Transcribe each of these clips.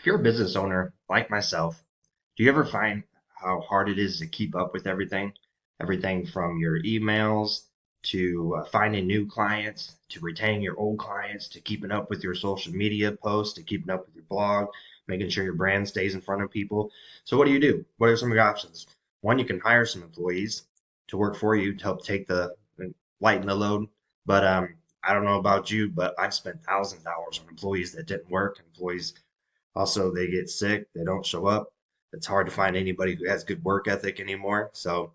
you're a business owner like myself, do you ever find how hard it is to keep up with everything? Everything from your emails to finding new clients to retaining your old clients to keeping up with your social media posts to keeping up with your blog, making sure your brand stays in front of people. So, what do you do? What are some of your options? One, you can hire some employees to work for you to help take the lighten the load. But I don't know about you, but I've spent thousands of dollars on employees that didn't work. Employees also, they get sick, they don't show up. It's hard to find anybody who has good work ethic anymore. So,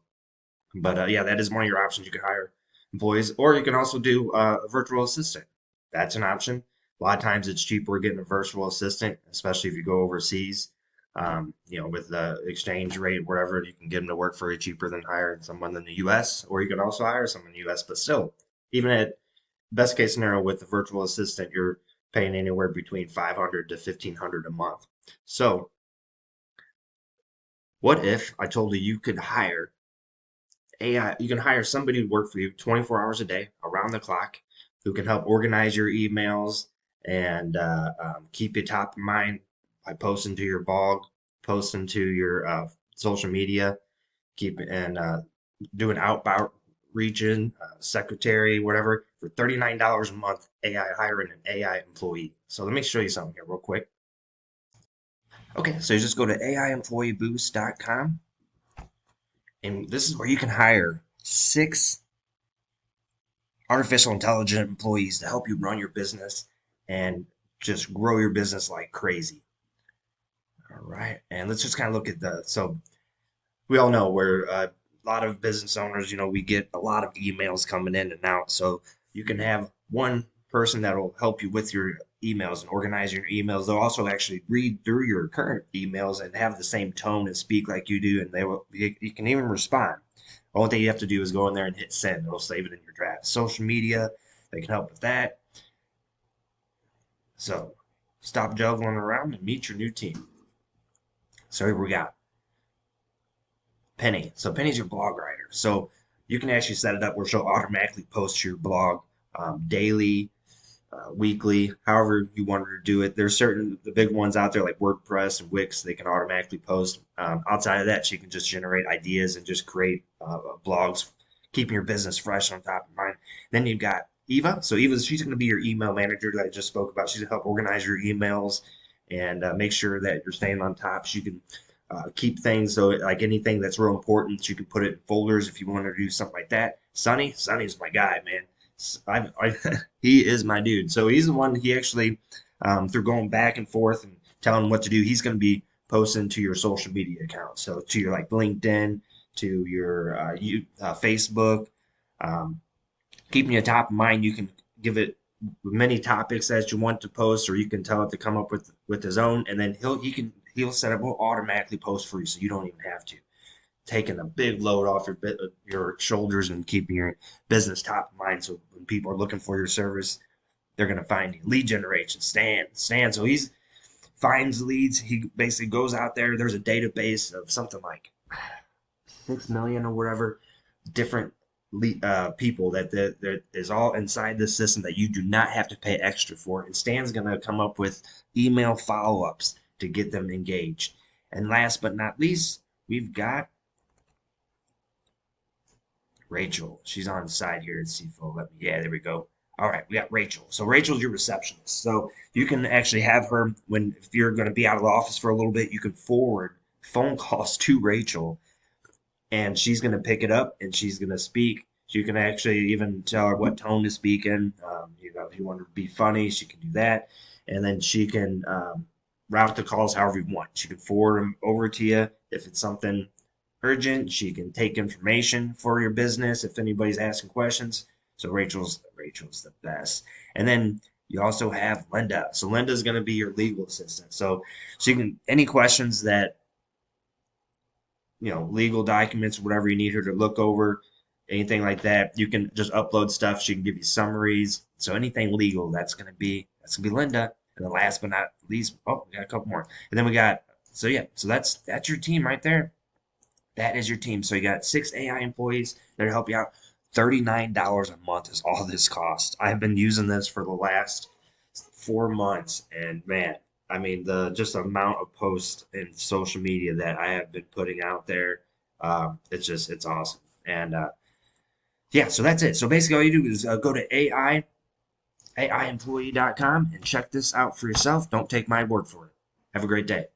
but yeah, that is one of your options. You can hire employees, or you can also do a virtual assistant. That's an option. A lot of times it's cheaper getting a virtual assistant, especially if you go overseas. With the exchange rate, wherever you can get them to work for you cheaper than hiring someone in the U.S. Or you can also hire someone in the U.S. But still, even at best case scenario with the virtual assistant, you're paying anywhere between 500 to 1,500 a month. So, what if I told you you could hire AI? You can hire somebody to work for you 24 hours a day, around the clock, who can help organize your emails and keep you top of mind by posting to your blog, posting to your social media, keep and doing outbound region, secretary, whatever, for $39 a month, AI hiring an AI employee. So let me show you something here real quick. Okay, so you just go to AIemployeeboost.com, and this is where you can hire 6 artificial intelligent employees to help you run your business and just grow your business like crazy. All right, and let's just kind of look at so we all know we're a lot of business owners, we get a lot of emails coming in and out. So you can have one person that will help you with your emails and organize your emails. They'll also actually read through your current emails and have the same tone and speak like you do, and you can even respond. Only thing you have to do is go in there and hit send. It'll save it in your draft. Social media, they can help with that. So stop juggling around and meet your new team. So here we got Penny. So Penny's your blog writer. So you can actually set it up where she'll automatically post to your blog daily, weekly, however you want her to do it. There's certain the big ones out there like WordPress and Wix. They can automatically post. Outside of that, she can just generate ideas and just create blogs, keeping your business fresh on top of mind. Then you've got Eva. So she's going to be your email manager that I just spoke about. She's going to help organize your emails and make sure that you're staying on top. She can keep things so like anything that's real important, you can put it in folders if you want to do something like that. Sonny's my guy, man. He is my dude. So he's the one. He actually, through going back and forth and telling him what to do, he's going to be posting to your social media accounts. So to your like LinkedIn, to your Facebook, um, keeping you top of mind. You can give it many topics that you want to post, or you can tell it to come up with his own, and then he'll set up. Will automatically post for you, so you don't even have to. Taking a big load off your shoulders and keeping your business top of mind. So when people are looking for your service, they're gonna find you. Lead generation, Stan. So he's finds leads. He basically goes out there. There's a database of something like 6 million or whatever different people that is all inside this system that you do not have to pay extra for. And Stan's going to come up with email follow ups to get them engaged. And last but not least, we've got Rachel. She's on the side here at CFO. Yeah, there we go. All right, we got Rachel. So Rachel's your receptionist. So you can actually have her if you're going to be out of the office for a little bit, you can forward phone calls to Rachel and she's going to pick it up and she's going to speak. You can actually even tell her what tone to speak in. If you want her to be funny, she can do that. And then she can route the calls however you want. She can forward them over to you if it's something urgent. She can take information for your business if anybody's asking questions. So Rachel's the best. And then you also have Linda. So Linda's going to be your legal assistant. So she can any questions that legal documents, whatever you need her to look over, anything like that. You can just upload stuff. She can give you summaries. So anything legal, that's gonna be Linda. And then last but not least, oh, we got a couple more. And then we got so that's your team right there. That is your team. So you got 6 AI employees that help you out. $39 a month is all this cost. I've been using this for the last 4 months, and man, I mean, the just amount of posts in social media that I have been putting out there, it's awesome. And yeah, so that's it. So basically, all you do is go to AIemployee.com and check this out for yourself. Don't take my word for it. Have a great day.